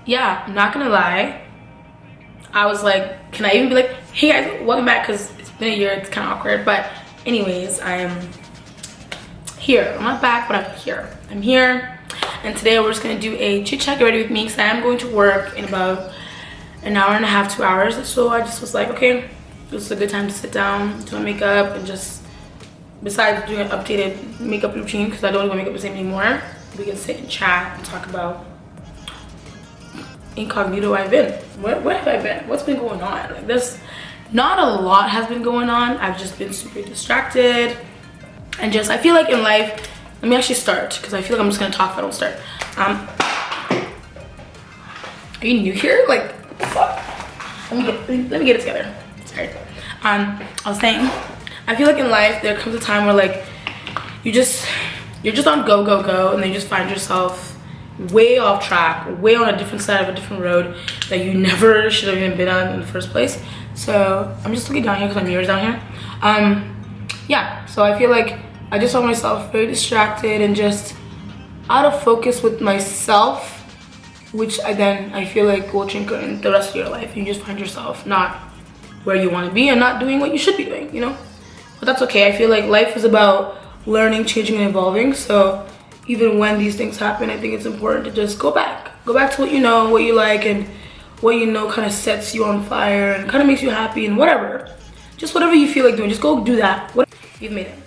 yeah, I'm not gonna lie, I was like, can I even be like, hey guys, welcome back, because it's been a year, it's kind of awkward. But anyways, I am here. I'm not back, but I'm here. And today we're just gonna do a chit chat. Get ready with me, because I am going to work in about an hour and a half, 2 hours. So I just was like, okay, this is a good time to sit down, do my makeup, and just, besides doing an updated makeup routine, because I don't do my makeup the same anymore, we can sit and chat and talk about incognito I've been. Where have I been? What's been going on? Like, there's not a lot has been going on. I've just been super distracted, and just, I feel like in life, let me actually start, because I feel like I'm just gonna talk if I don't start. Are you new here? Like, fuck. Let me get it together. Sorry. I was saying, I feel like in life there comes a time where like you're just on go, and then you just find yourself way off track, way on a different side of a different road that you never should have even been on in the first place. So I'm just looking down here because my mirror's down here. Yeah, so I feel like I just saw myself very distracted and just out of focus with myself, which I feel like will trigger in the rest of your life. You just find yourself not where you want to be and not doing what you should be doing, you know? But that's okay. I feel like life is about learning, changing, and evolving. So even when these things happen, I think it's important to just go back to what you know, what you like, and what you know kind of sets you on fire and kind of makes you happy, and whatever, just whatever you feel like doing, just go do that. What you've made it.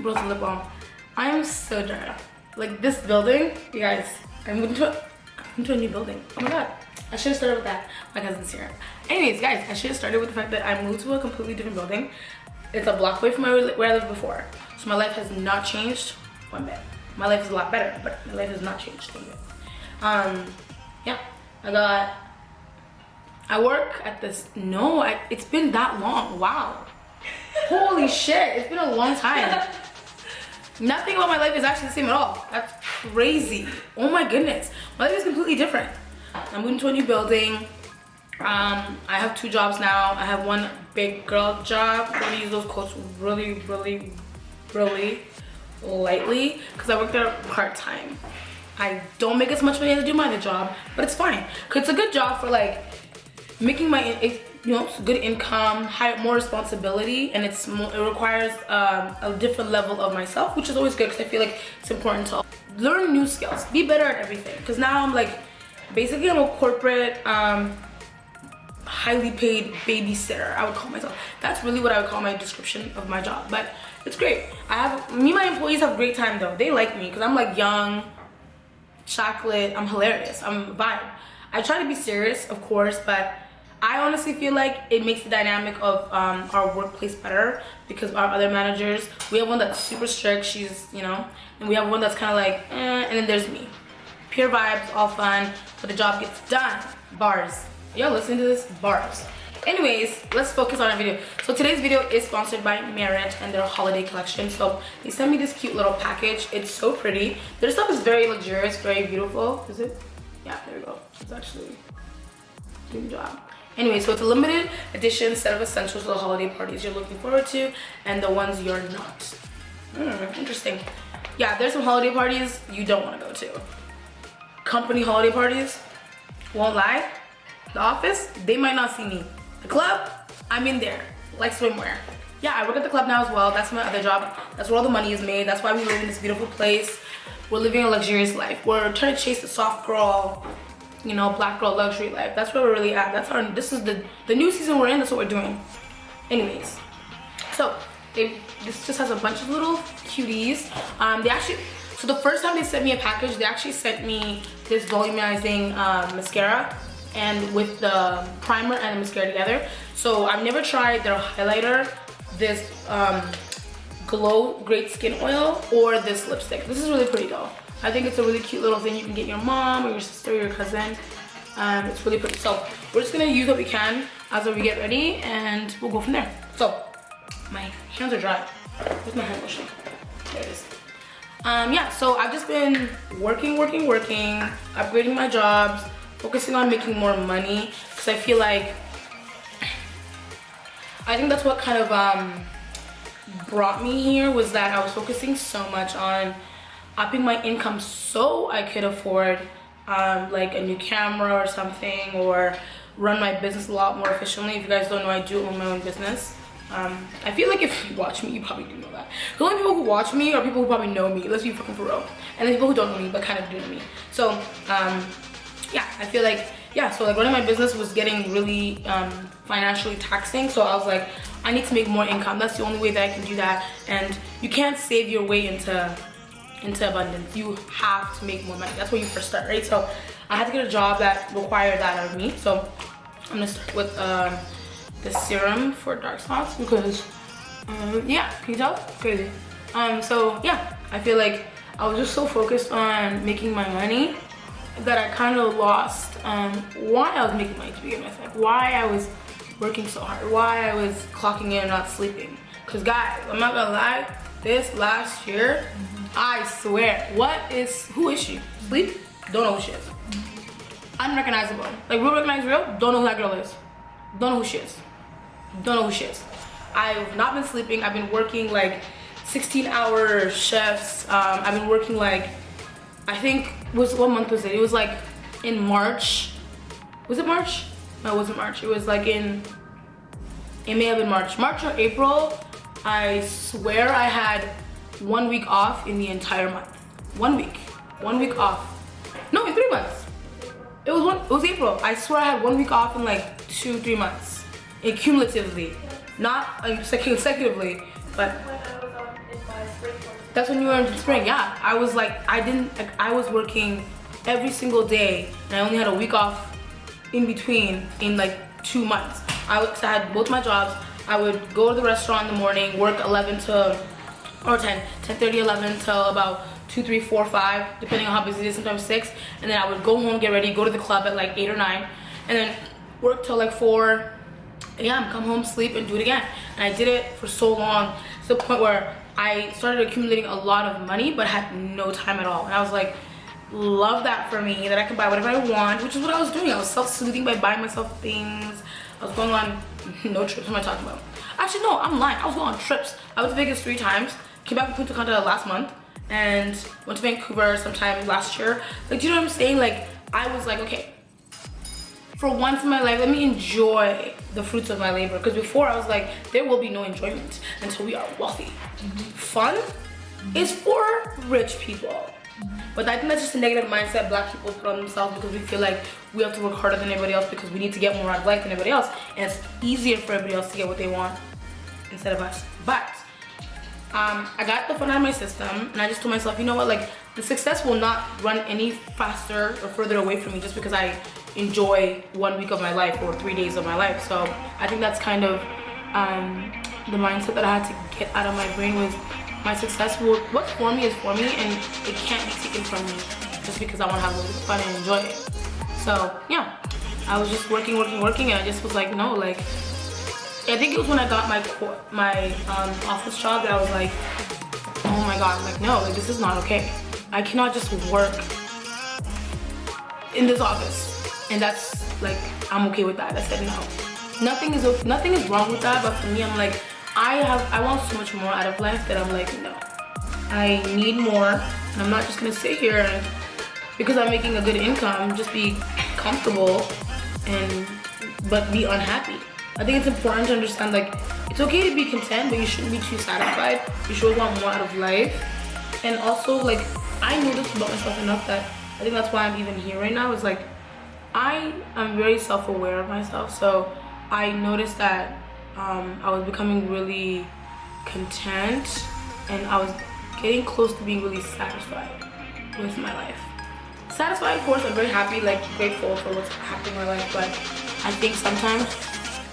Bro, some lip balm. I am so dry. Like, this building, you guys, I'm moving to a new building. Oh my god, I should have started with that. My cousin's here. Anyways, guys, I should have started with the fact that I moved to a completely different building. It's a block away from where I lived before, so my life has not changed one bit. My life is a lot better, but my life has not changed one bit. Yeah, I work at this. No, it's been that long. Wow. Holy shit, it's been a long time. Nothing about my life is actually the same at all. That's crazy. Oh my goodness, my life is completely different. I'm moving to a new building. I have 2 jobs now. I have one big girl job. I'm gonna use those quotes really lightly, because I work there part-time. I don't make as much money as I do my other job, but it's fine, because it's a good job for like making my good income, more responsibility, and it requires a different level of myself, which is always good, because I feel like it's important to learn new skills, be better at everything. Because now I'm like, basically I'm a corporate highly paid babysitter, I would call myself. That's really what I would call my description of my job. But it's great. My employees have a great time though. They like me because I'm like young, chocolate. I'm hilarious. I'm a vibe. I try to be serious, of course, but I honestly feel like it makes the dynamic of our workplace better, because our other managers, we have one that's super strict, she's, and we have one that's kind of like, and then there's me. Pure vibes, all fun, but the job gets done. Bars. Y'all listening to this? Bars. Anyways, let's focus on our video. So today's video is sponsored by Matuet and their holiday collection. So they sent me this cute little package. It's so pretty. Their stuff is very luxurious, very beautiful. Is it? Yeah, there we go. It's actually doing the job. Anyway, so it's a limited edition set of essentials for the holiday parties you're looking forward to and the ones you're not. Interesting. Yeah, there's some holiday parties you don't want to go to. Company holiday parties, won't lie. The office, they might not see me. The club, I'm in there, like swimwear. Yeah, I work at the club now as well. That's my other job. That's where all the money is made. That's why we live in this beautiful place. We're living a luxurious life. We're trying to chase the soft girl, black girl luxury life. That's where we're really at. This is the new season we're in. That's what we're doing. Anyways, so this just has a bunch of little cuties. So the first time they sent me a package, they actually sent me this volumizing mascara, and with the primer and the mascara together. So I've never tried their highlighter, this Glow Great Skin Oil, or this lipstick. This is really pretty though. I think it's a really cute little thing you can get your mom or your sister or your cousin. It's really pretty. So we're just gonna use what we can as we get ready, and we'll go from there. So my hands are dry. Where's my hand lotion? There it is. Yeah, so I've just been working, upgrading my jobs, focusing on making more money, because I feel like I think that's what kind of brought me here, was that I was focusing so much on upping my income so I could afford like a new camera or something, or run my business a lot more efficiently. If you guys don't know, I do own my own business. I feel like if you watch me, you probably do know that. The only people who watch me are people who probably know me. Let's be fucking for real. And the people who don't know me but kind of do know me. So yeah, I feel like, yeah, so like running my business was getting really financially taxing. So I was like, I need to make more income. That's the only way that I can do that. And you can't save your way into abundance. You have to make more money. That's where you first start, right? So I had to get a job that required that out of me. So I'm gonna start with the serum for dark spots because yeah, can you tell? It's crazy. So yeah, I feel like I was just so focused on making my money that I kind of lost why I was making money to begin with, like why I was working so hard, why I was clocking in and not sleeping. Cause guys, I'm not gonna lie, this last year, I swear, who is she? Sleep? Don't know who she is. Unrecognizable. Like real recognize real, don't know who that girl is. Don't know who she is. Don't know who she is. I've not been sleeping. I've been working like 16-hour shifts. I've been working like, I think, what month was it? It was like in March. Was it March? No, it wasn't March. It was like it may have been March. March or April. I swear I had 1 week off in the entire month. 1 week. 1 week off. No, in 3 months. It was April. I swear I had 1 week off in like 2-3 months. Cumulatively. Not consecutively, but that's when you were in spring. Yeah, I was like, I was working every single day and I only had a week off in between in like 2 months. I had both my jobs. I would go to the restaurant in the morning, work 11 to, or 10:30, 11 till about 2, 3, 4, 5, depending on how busy it is, sometimes 6. And then I would go home, get ready, go to the club at like 8 or 9, and then work till like 4 a.m., come home, sleep, and do it again. And I did it for so long to the point where I started accumulating a lot of money but had no time at all. And I was like, love that for me, that I can buy whatever I want, which is what I was doing. I was self-soothing by buying myself things. I was going on no trips. What am I talking about? Actually, no, I'm lying. I was going on trips. I went to Vegas 3 times, came back from Punta Cana last month, and went to Vancouver sometime last year. Like, do you know what I'm saying? Like, I was like, okay, for once in my life, let me enjoy the fruits of my labor. Because before I was like, there will be no enjoyment until we are wealthy. Fun is for rich people. But I think that's just a negative mindset Black people put on themselves because we feel like we have to work harder than everybody else because we need to get more out of life than everybody else. And it's easier for everybody else to get what they want instead of us. But I got the fun out of my system and I just told myself, you know what, like the success will not run any faster or further away from me just because I enjoy 1 week of my life or 3 days of my life. So I think that's kind of the mindset that I had to get out of my brain was my success what's for me is for me and it can't be taken from me just because I want to have a little bit of fun and enjoy it. So yeah, I was just working and I just was like, no, like I think it was when I got my office job that I was like, oh my god, like no, like this is not okay. I cannot just work in this office and that's like, I'm okay with that. I said no. Nothing is wrong with that, but for me, I'm like, I want so much more out of life that I'm like, no, I need more, and I'm not just gonna sit here and because I'm making a good income, just be comfortable but be unhappy. I think it's important to understand like it's okay to be content, but you shouldn't be too satisfied. You should want more out of life. And also like I know this about myself enough that I think that's why I'm even here right now. Is like I am very self-aware of myself, so I noticed that I was becoming really content and I was getting close to being really satisfied with my life. Satisfied, of course, I'm very happy, like grateful for what's happening in my life, but I think sometimes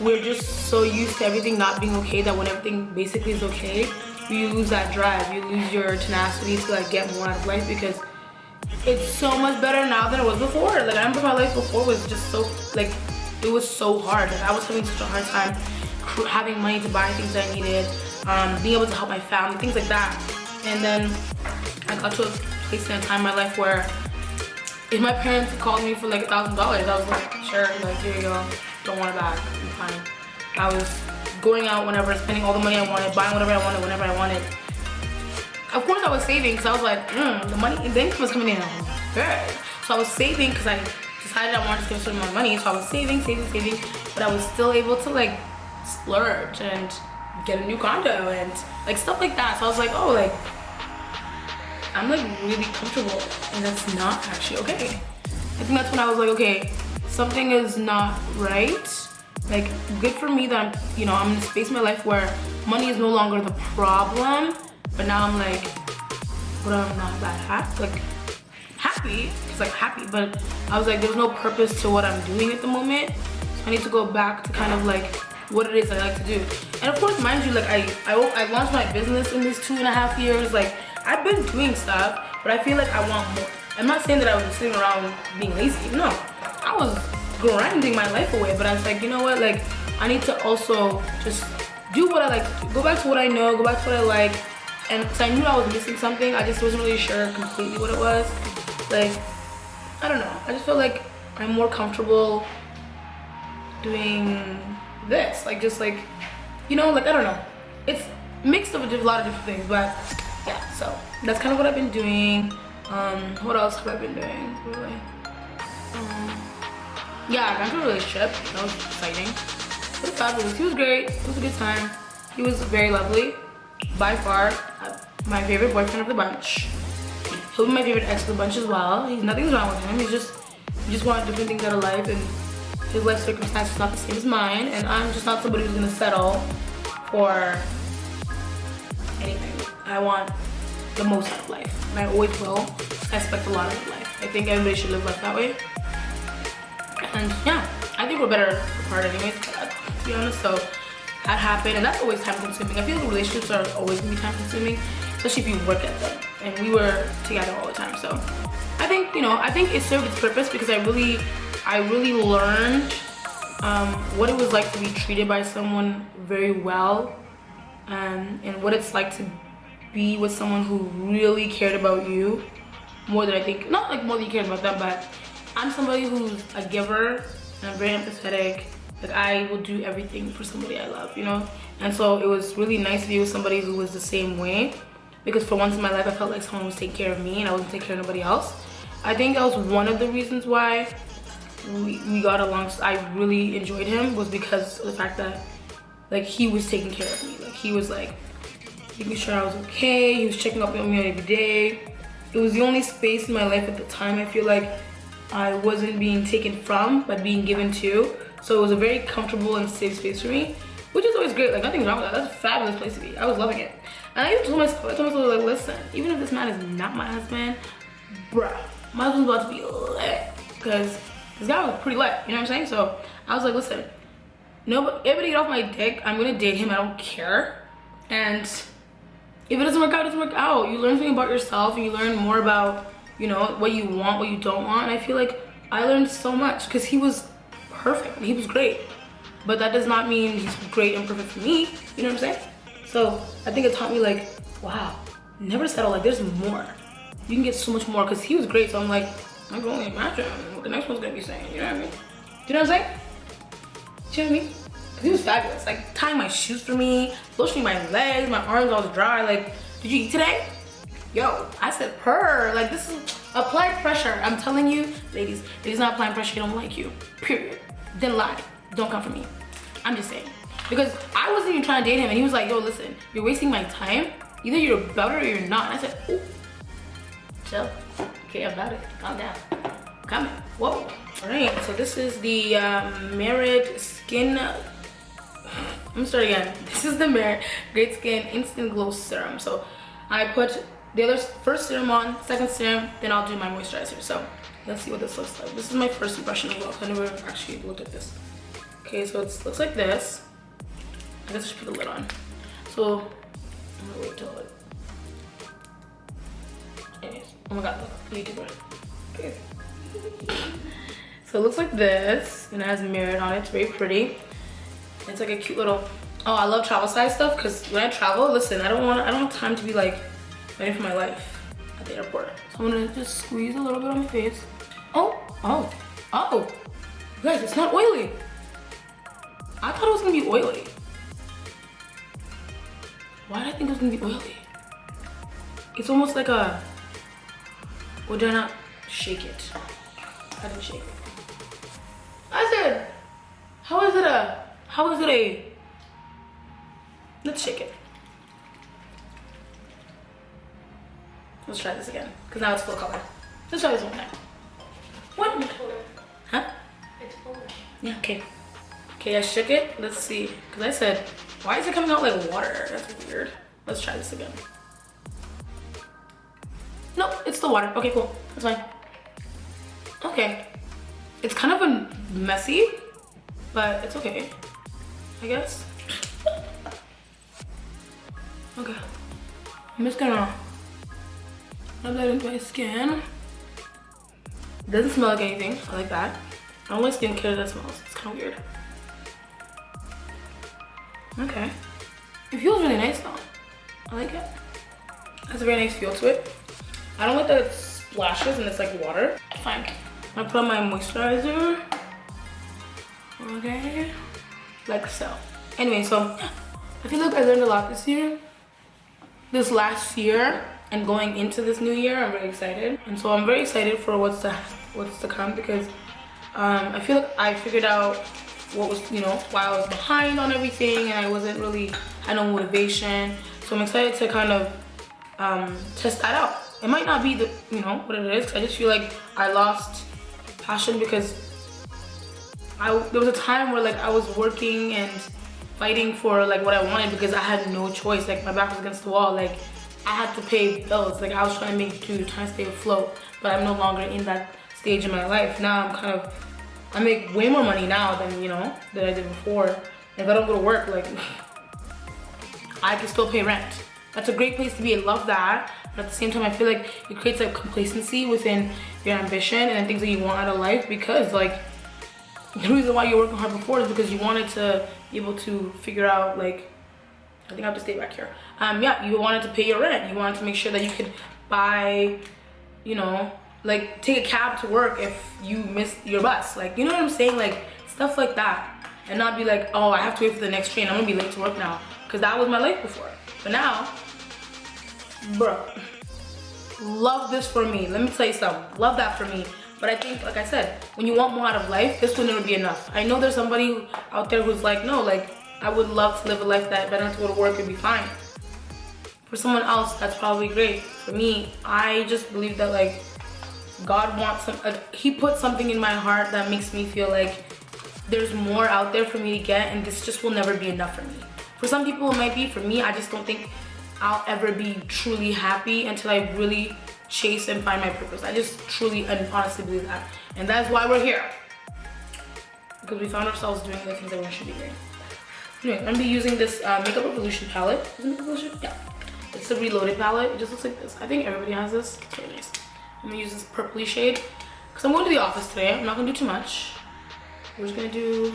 we're just so used to everything not being okay that when everything basically is okay, you lose that drive, you lose your tenacity to like get more out of life because it's so much better now than it was before. Like I remember my life before was just so, like it was so hard. Like I was having such a hard time having money to buy things that I needed, being able to help my family, things like that. And then I got to a place in a time in my life where if my parents called me for like $1,000, I was like, sure, like here you go, don't want it back, I'm fine. I was going out whenever, spending all the money I wanted, buying whatever I wanted, whenever I wanted. Of course I was saving because I was like, the income was coming in good. So I was saving because I decided I wanted to save a certain amount of money. So I was saving, but I was still able to like splurge and get a new condo and like stuff like that. So I was like, oh, like I'm like really comfortable, and that's not actually okay. I think that's when I was like, okay, something is not right. Like, good for me that I'm, you know, I'm in a space in my life where money is no longer the problem, but now I'm like, but I'm not that happy. Like, happy, it's like happy, but I was like, there's no purpose to what I'm doing at the moment. So I need to go back to kind of like what it is I like to do. And of course, mind you, like I launched my business in these 2.5 years. Like, I've been doing stuff, but I feel like I want more. I'm not saying that I was sitting around being lazy. No, I was grinding my life away, but I was like, you know what, like I need to also just do what I like to do. Go back to what I know, go back to what I like. And so I knew I was missing something. I just wasn't really sure completely what it was. Like, I don't know, I just felt like I'm more comfortable doing this, like just like, you know, like I don't know, it's mixed of a lot of different things, but yeah, so that's kind of what I've been doing. What else have I been doing really? Yeah, I got into a relationship. That was exciting. It was fabulous. He was great. It was a good time. He was very lovely. By far, my favorite boyfriend of the bunch. He'll be my favorite ex of the bunch as well. Nothing's wrong with him. He just wants different things out of life, and his life circumstance is not the same as mine. And I'm just not somebody who's gonna settle for anything. I want the most out of life, and I always will. I expect a lot out of life. I think everybody should live life that way. And yeah, I think we're better apart anyways, to be honest. So that happened, and that's always time consuming. I feel like relationships are always gonna be time consuming, especially if you work at them. And we were together all the time. So I think, you know, I think it served its purpose because I really learned what it was like to be treated by someone very well, and what it's like to be with someone who really cared about you more than I think, not like more than you cared about them, but I'm somebody who's a giver and I'm very empathetic. Like, I will do everything for somebody I love, you know? And so it was really nice to be with somebody who was the same way, because for once in my life I felt like someone was taking care of me and I wasn't taking care of nobody else. I think that was one of the reasons why we got along. I really enjoyed him, was because of the fact that like he was taking care of me. Like, he was like making sure I was okay. He was checking up on me every day. It was the only space in my life at the time I feel like I wasn't being taken from, but being given to. So it was a very comfortable and safe space for me, which is always great. Like, nothing's wrong with that. That's a fabulous place to be. I was loving it. And I even told myself, like, listen, even if this man is not my husband, bruh, my husband's about to be lit, because this guy was pretty lit, you know what I'm saying? So I was like, listen, everybody get off my dick. I'm gonna date him. I don't care. And if it doesn't work out, it doesn't work out. You learn something about yourself, and you learn more about, you know, what you want, what you don't want. And I feel like I learned so much because he was perfect and he was great. But that does not mean he's great and perfect for me. You know what I'm saying? So I think it taught me, like, wow, never settle. Like, there's more. You can get so much more, because he was great. So I'm like, I'm going to imagine what the next one's gonna be saying. You know what I mean? Do you know what I'm saying? Do you know what I mean? Because he was fabulous. Like, tying my shoes for me, lotioning my legs, my arms all dry. Like, did you eat today? Yo, I said purr. Like, this is apply pressure. I'm telling you, ladies, if he's not applying pressure, he don't like you. Period. Then lie. Don't come for me. I'm just saying. Because I wasn't even trying to date him, and he was like, yo, listen, you're wasting my time. Either you're about it or you're not. And I said, ooh, chill. Okay, about it. Calm down. Coming. Whoa. All right, so this is the Merit Skin. I'm gonna start again. This is the Merit Great Skin Instant Glow Serum. So I put the other first serum on, second serum, then I'll do my moisturizer. So let's see what this looks like. This is my first impression as well. I never actually looked at this. Okay, so it looks like this. I guess I should put the lid on. So I'm gonna wait till it. Anyways, oh my god, look, YouTuber. Okay. So it looks like this, and it has Merit on it. It's very pretty. It's like a cute little. Oh, I love travel size stuff, because when I travel, listen, I don't have time to be like waiting for my life at the airport. So I'm gonna just squeeze a little bit on my face. Oh, guys, it's not oily. I thought it was gonna be oily. Why did I think it was gonna be oily? It's almost like a, would I not shake it? I didn't shake it. I said, how is it a, let's shake it. Let's try this again, because now it's full color. Let's try this one time. What? Huh? It's full. Yeah, okay. Okay, I shook it. Let's see. Because I said, why is it coming out like water? That's weird. Let's try this again. Nope, it's the water. Okay, cool. That's fine. Okay. It's kind of a messy, but it's okay, I guess. Okay. I'm just gonna rub that into my skin. It doesn't smell like anything. I like that. I don't like skincare that smells. It's kind of weird. Okay. It feels really nice though. I like it. It has a very nice feel to it. I don't like that it splashes and it's like water. Fine. I put on my moisturizer. Okay. Like so. Anyway, so I feel like I learned a lot this year. This last year and going into this new year, I'm very excited. And so I'm very excited for what's to come because I feel like I figured out what was, you know, why I was behind on everything and I wasn't really, had no motivation. So I'm excited to kind of test that out. It might not be the, you know, what it is. I just feel like I lost passion because there was a time where like I was working and fighting for like what I wanted because I had no choice. Like my back was against the wall. Like I had to pay bills. Like I was trying to make do, trying to stay afloat. But I'm no longer in that stage in my life. Now I make way more money now than, you know, than I did before. If I don't go to work, like I can still pay rent. That's a great place to be. I love that. But at the same time, I feel like it creates a complacency within your ambition and the things that you want out of life because like the reason why you're working hard before is because you wanted to be able to figure out like, I think I have to stay back here. Yeah, you wanted to pay your rent. You wanted to make sure that you could buy, you know, like take a cab to work if you missed your bus. Like, you know what I'm saying? Like stuff like that. And not be like, oh, I have to wait for the next train. I'm gonna be late to work now. Because that was my life before. But now, bro, love this for me. Let me tell you something. Love that for me. But I think, like I said, when you want more out of life, this will never be enough. I know there's somebody out there who's like, no, like, I would love to live a life that if I don't have to go to work, it'd be fine. For someone else, that's probably great. For me, I just believe that, like, God wants he put something in my heart that makes me feel like there's more out there for me to get, and this just will never be enough for me. For some people, it might be. For me, I just don't think I'll ever be truly happy until I really chase and find my purpose. I just truly and honestly believe that. And that's why we're here. Because we found ourselves doing the things that we should be doing. Anyway, I'm gonna be using this Makeup Revolution palette. Is it Makeup Revolution? Yeah. It's the Reloaded palette. It just looks like this. I think everybody has this. It's really nice. I'm gonna use this purpley shade. Because I'm going to the office today. I'm not gonna do too much. We're just gonna do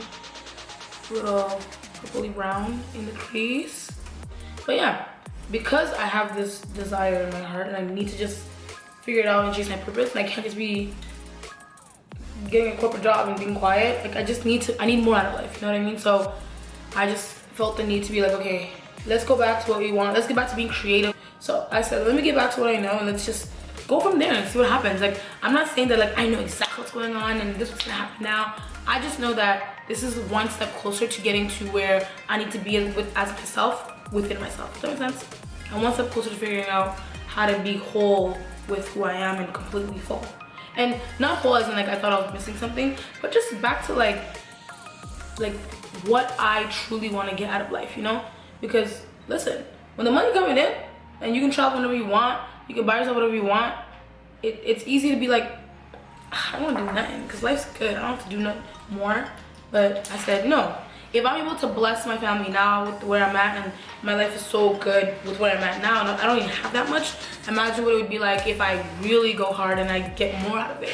a little purpley brown in the crease. But yeah, because I have this desire in my heart and I need to just figure it out and chase my purpose, and I can't just be getting a corporate job and being quiet. Like I need more out of life, you know what I mean? So I just felt the need to be like, okay, let's go back to what we want. Let's get back to being creative. So I said, let me get back to what I know and let's just go from there and see what happens. Like, I'm not saying that like I know exactly what's going on and this is what's gonna happen now. I just know that this is one step closer to getting to where I need to be as myself, within myself. Does that make sense? I'm one step closer to figuring out how to be whole with who I am and completely full. And not whole as in like I thought I was missing something, but just back to like what I truly want to get out of life, you know? Because listen, when the money coming in and you can travel whenever you want, you can buy yourself whatever you want, it's easy to be like, I don't want to do nothing because life's good. I don't have to do nothing more. But I said, no. If I'm able to bless my family now with where I'm at and my life is so good with where I'm at now and I don't even have that much, imagine what it would be like if I really go hard and I get more out of it.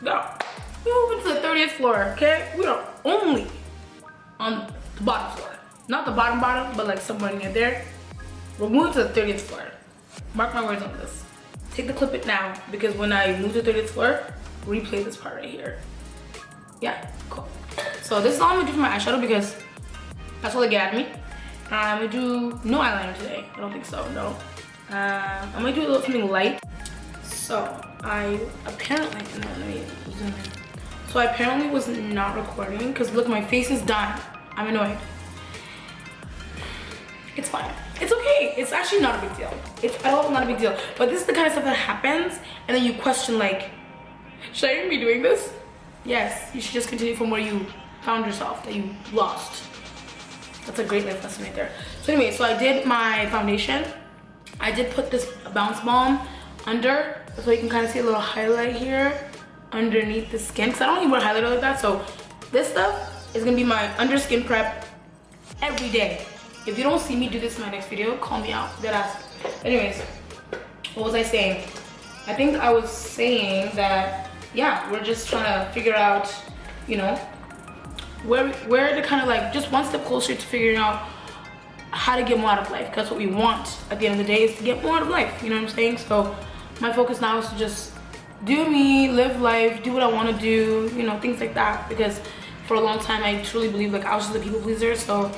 Girl, we're moving to the 30th floor, okay? We are only on the bottom floor. Not the bottom, but like somewhere near there. We're moving to the 30th floor. Mark my words on this. Take the clip it now because when I move to the 30th floor, replay this part right here. Yeah, cool. So this is all I'm gonna do for my eyeshadow because that's all they get out of me. I'm gonna do no eyeliner today. I don't think so, no. I'm gonna do a little something light. So So I apparently, no, let me zoom in. So I apparently was not recording because look, my face is done. I'm annoyed. It's fine. It's okay. It's actually not a big deal. It's at all not a big deal. But this is the kind of stuff that happens and then you question like, should I even be doing this? Yes, you should just continue from where you found yourself, that you lost. That's a great life lesson right there. So anyway, so I did my foundation. I did put this bounce balm under, so you can kind of see a little highlight here underneath the skin, because I don't even wear highlighter like that. So this stuff is gonna be my under skin prep every day. If you don't see me do this in my next video, call me out, dead ass. Anyways, what was I saying? I think I was saying that, yeah, we're just trying to figure out, you know, where to kind of like just one step closer to figuring out how to get more out of life. That's what we want at the end of the day, is to get more out of life, you know what I'm saying? So my focus now is to just do me, live life, do what I want to do, you know, things like that. Because for a long time I truly believe like I was just a people pleaser, so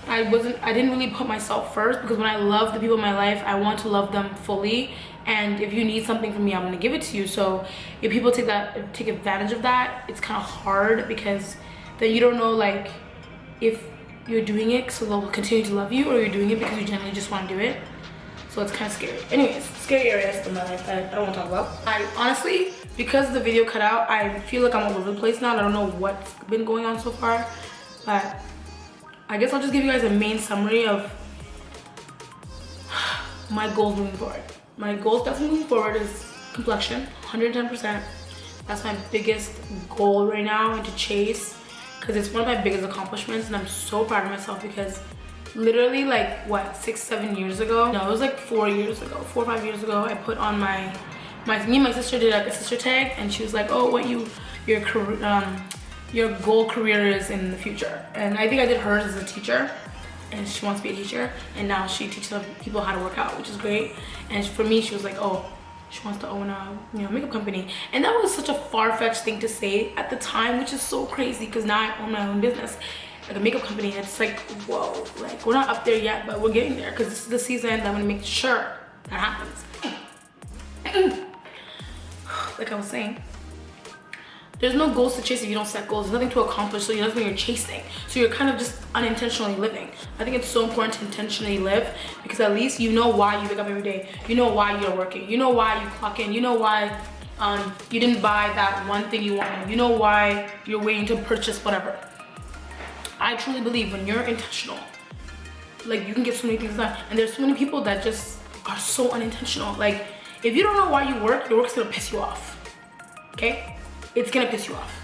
I didn't really put myself first, because when I love the people in my life, I want to love them fully. And if you need something from me, I'm gonna give it to you. So if people take advantage of that, it's kind of hard, because then you don't know like if you're doing it so they'll continue to love you, or you're doing it because you genuinely just want to do it. So it's kind of scary. Anyways, scary areas in my life that I don't want to talk about. I honestly, because the video cut out, I feel like I'm all over the place now, and I don't know what's been going on so far. But I guess I'll just give you guys a main summary of my goals moving forward. My goals definitely moving forward is complexion, 110%. That's my biggest goal right now, and to chase, because it's one of my biggest accomplishments, and I'm so proud of myself, because literally like what, 6-7 years ago, no, it was like 4 years ago, 4 or 5 years ago, I put on me and my sister did like a sister tag, and she was like, oh, what your goal career is in the future. And I think I did hers as a teacher, and she wants to be a teacher, and now she teaches other people how to work out, which is great. And for me, she was like, oh, she wants to own a makeup company. And that was such a far-fetched thing to say at the time, which is so crazy, because now I own my own business, like a makeup company. And it's like, whoa, like we're not up there yet, but we're getting there, because this is the season that I'm gonna make sure that happens. Like I was saying, there's no goals to chase if you don't set goals. There's nothing to accomplish, so there's nothing you're chasing. So you're kind of just unintentionally living. I think it's so important to intentionally live, because at least you know why you wake up every day. You know why you're working. You know why you clock in. You know why you didn't buy that one thing you wanted. You know why you're waiting to purchase whatever. I truly believe when you're intentional, like you can get so many things done. And there's so many people that just are so unintentional. Like if you don't know why you work, your work's gonna piss you off, okay? It's gonna piss you off.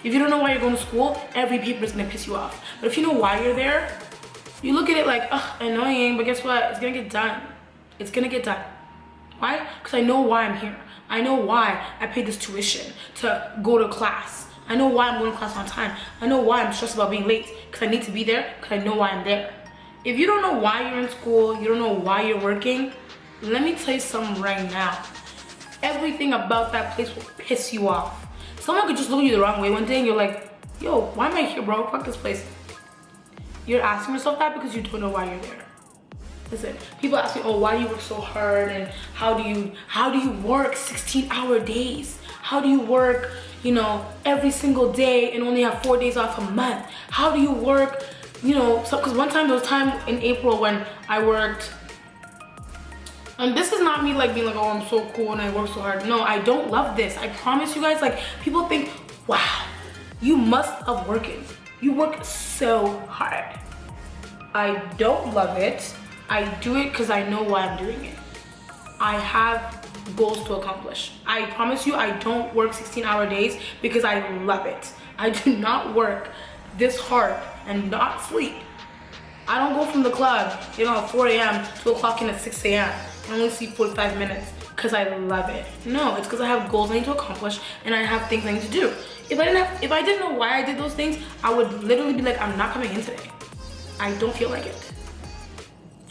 If you don't know why you're going to school, every paper is gonna piss you off. But if you know why you're there, you look at it like, ugh, annoying, but guess what? It's gonna get done. It's gonna get done. Why? Because I know why I'm here. I know why I paid this tuition to go to class. I know why I'm going to class on time. I know why I'm stressed about being late, because I need to be there, because I know why I'm there. If you don't know why you're in school, you don't know why you're working, let me tell you something right now. Everything about that place will piss you off. Someone could just look at you the wrong way one day and you're like, yo, why am I here, bro? Fuck this place. You're asking yourself that because you don't know why you're there. Listen, people ask me, oh, why do you work so hard, and how do you work 16-hour days? How do you work, you know, every single day and only have 4 days off a month? How do you work, you know, so, because one time, there was time in April when I worked, and this is not me like being like, oh, I'm so cool and I work so hard. No, I don't love this. I promise you guys, like people think, wow, you must love working. You work so hard. I don't love it. I do it because I know why I'm doing it. I have goals to accomplish. I promise you, I don't work 16-hour days because I love it. I do not work this hard and not sleep. I don't go from the club, you know, at 4 a.m. to clock in at 6 a.m. and only sleep 45 minutes because I love it. No, it's because I have goals I need to accomplish and I have things I need to do. If I didn't know why I did those things, I would literally be like, I'm not coming in today. I don't feel like it.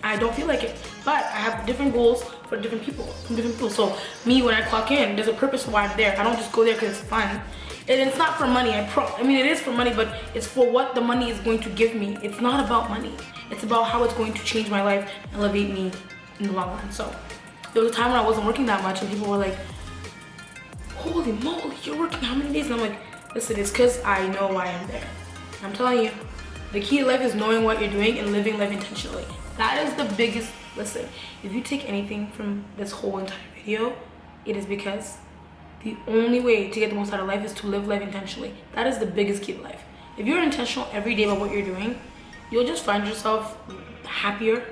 I don't feel like it. But I have different goals for different people, from different people. So me, when I clock in, there's a purpose for why I'm there. I don't just go there because it's fun. And it's not for money. I mean, it is for money, but it's for what the money is going to give me. It's not about money. It's about how it's going to change my life and elevate me in the long run. So there was a time when I wasn't working that much and people were like, holy moly, you're working how many days? And I'm like, listen, it's because I know why I'm there. I'm telling you, the key to life is knowing what you're doing and living life intentionally. That is the biggest, listen, if you take anything from this whole entire video, it is because the only way to get the most out of life is to live life intentionally. That is the biggest key to life. If you're intentional every day about what you're doing, you'll just find yourself happier.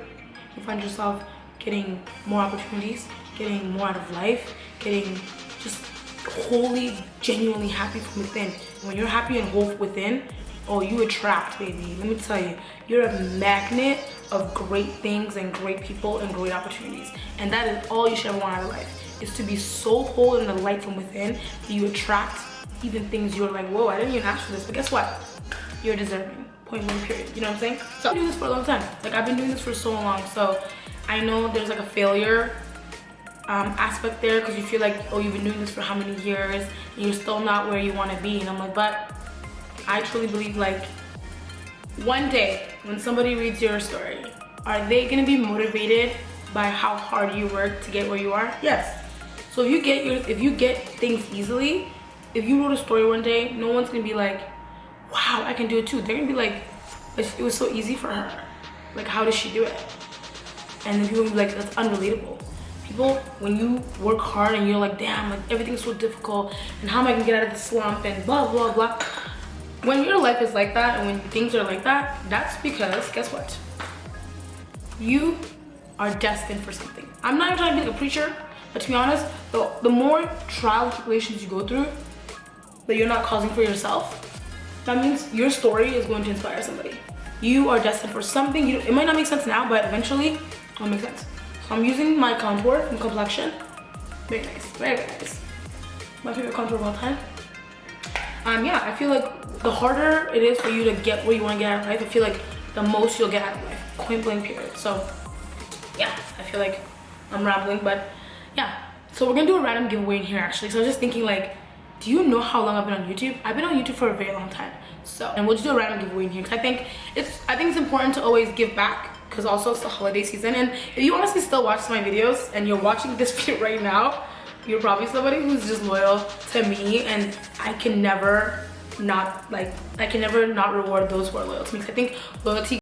You'll find yourself getting more opportunities, getting more out of life, getting just wholly, genuinely happy from within. When you're happy and whole within, oh, you attract, baby. Let me tell you, you're a magnet of great things and great people and great opportunities. And that is all you should ever want out of life, is to be so whole in the light from within that you attract even things you're like, whoa, I didn't even ask for this, but guess what? You're deserving, point blank period, you know what I'm saying? So I've been doing this for a long time. Like, I've been doing this for so long, so I know there's like a failure aspect there, because you feel like, oh, you've been doing this for how many years and you're still not where you want to be. And I'm like, but I truly believe, like, one day when somebody reads your story, are they gonna be motivated by how hard you work to get where you are? Yes. So if you get things easily, if you wrote a story one day, no one's gonna be like, wow, I can do it too. They're gonna be like, it was so easy for her. Like, how does she do it? And then people will be like, that's unrelatable. People, when you work hard and you're like, damn, like everything's so difficult and how am I gonna get out of the slump and blah, blah, blah. When your life is like that and when things are like that, that's because, guess what? You are destined for something. I'm not even trying to be like a preacher, but to be honest, the more trial and tribulations you go through that you're not causing for yourself, that means your story is going to inspire somebody. You are destined for something. It might not make sense now, but eventually it'll make sense. So I'm using my contour from Complexion. Very nice, very, very nice. My favorite contour of all time. Yeah, I feel like the harder it is for you to get where you want to get out of life, I feel like the most you'll get out of life. Point blank period. So yeah, I feel like I'm rambling, but yeah. So we're gonna do a random giveaway in here actually. So I was just thinking, like, do you know how long I've been on YouTube? I've been on YouTube for a very long time. So, and we'll just do a random giveaway in here because I think it's important to always give back, because also it's the holiday season. And if you honestly still watch my videos and you're watching this video right now, you're probably somebody who's just loyal to me, and I can never not reward those who are loyal to me, because I think loyalty